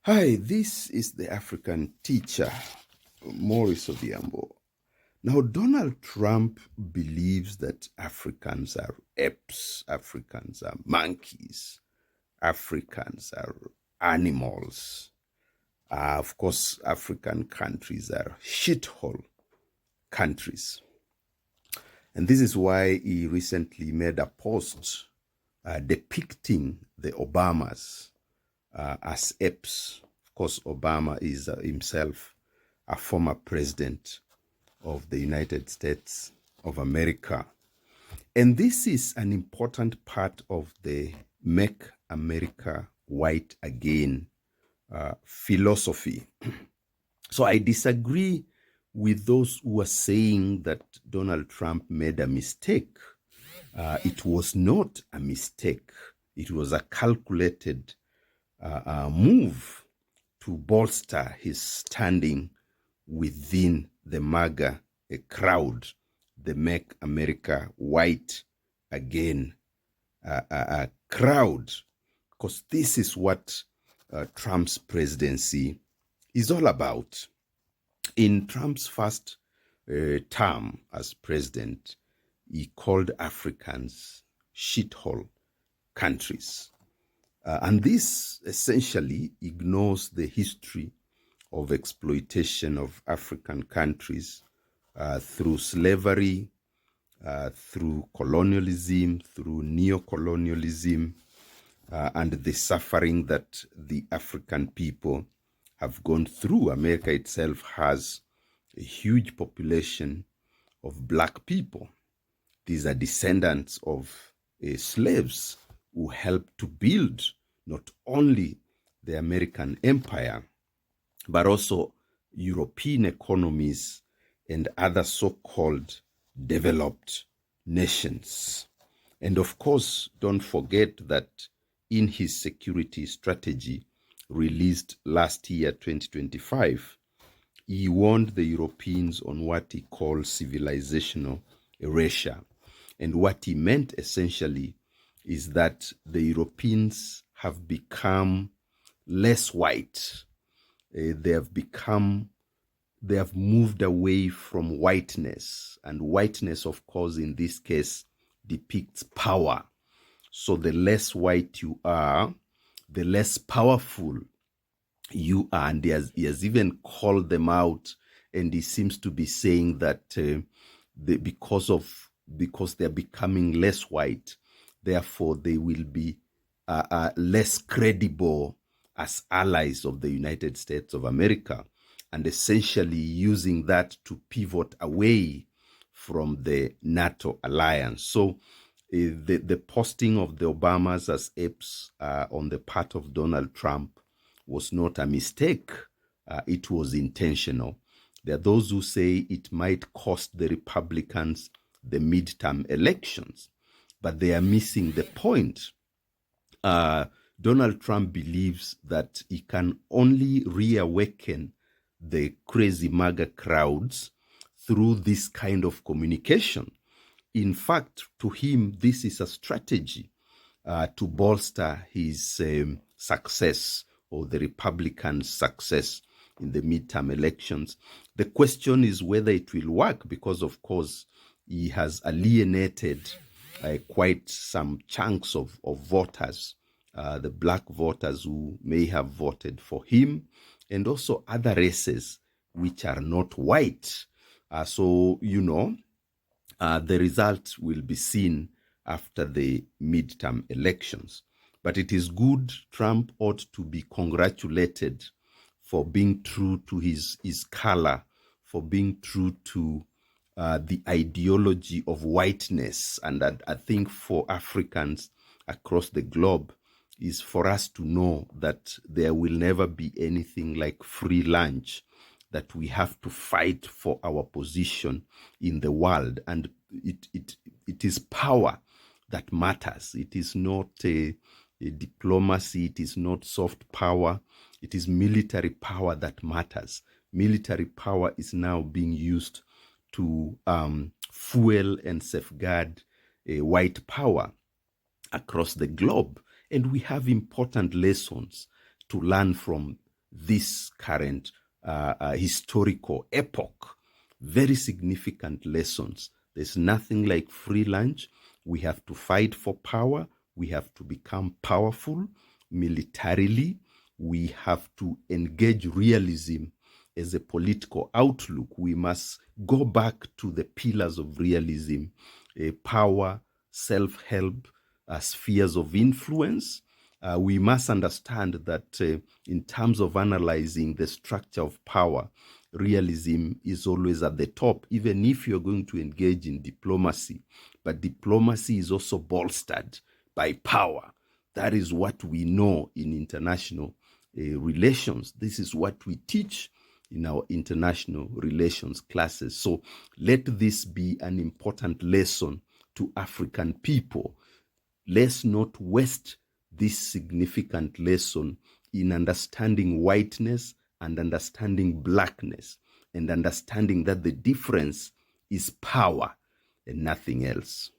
Hi, this is the African teacher, Maurice Obiambo. Now, Donald Trump believes that Africans are apes, Africans are monkeys, Africans are animals. Of course, African countries are shithole countries. And this is why he recently made a post depicting the Obamas as apes. Of course, Obama is himself a former president of the United States of America. And this is an important part of the Make America White Again philosophy. So I disagree with those who are saying that Donald Trump made a mistake. It was not a mistake. It was a calculated move to bolster his standing within the MAGA crowd, the Make America White Again crowd, because this is what Trump's presidency is all about. In Trump's first term as president, he called Africans shithole countries. And this essentially ignores the history of exploitation of African countries through slavery, through colonialism, through neocolonialism, and the suffering that the African people have gone through. America itself has a huge population of black people. These are descendants of slaves who helped to build not only the American empire, but also European economies and other so-called developed nations. And of course, don't forget that in his security strategy released last year, 2025, he warned the Europeans on what he called civilizational erasure. And what he meant essentially is that the Europeans have become less white. They have moved away from whiteness. And whiteness, of course, in this case, depicts power. So the less white you are, the less powerful you are. And he has even called them out, and he seems to be saying that because they're becoming less white, therefore they will be less credible as allies of the United States of America, and essentially using that to pivot away from the NATO alliance. So the posting of the Obamas as apes on the part of Donald Trump was not a mistake. It was intentional. There are those who say it might cost the Republicans the midterm elections, but they are missing the point. Donald Trump believes that he can only reawaken the crazy MAGA crowds through this kind of communication. In fact, to him, this is a strategy to bolster his success, or the Republican success in the midterm elections. The question is whether it will work, because, of course, he has alienated quite some chunks of voters, the black voters who may have voted for him, and also other races which are not white. So, the result will be seen after the midterm elections. But it is good. Trump ought to be congratulated for being true to his color, for being true to the ideology of whiteness. And I think for Africans across the globe is for us to know that there will never be anything like free lunch, that we have to fight for our position in the world. And it is power that matters. It is not a diplomacy. It is not soft power. It is military power that matters. Military power is now being used to fuel and safeguard white power across the globe. And we have important lessons to learn from this current historical epoch. Very significant lessons. There's nothing like free lunch. We have to fight for power. We have to become powerful militarily. We have to engage realism as a political outlook. We must go back to the pillars of realism, power, self-help, spheres of influence. We must understand that in terms of analyzing the structure of power, realism is always at the top, even if you're going to engage in diplomacy. But diplomacy is also bolstered by power. That is what we know in international relations. This is what we teach in our international relations classes. So let this be an important lesson to African people. Let's not waste this significant lesson in understanding whiteness and understanding blackness and understanding that the difference is power and nothing else.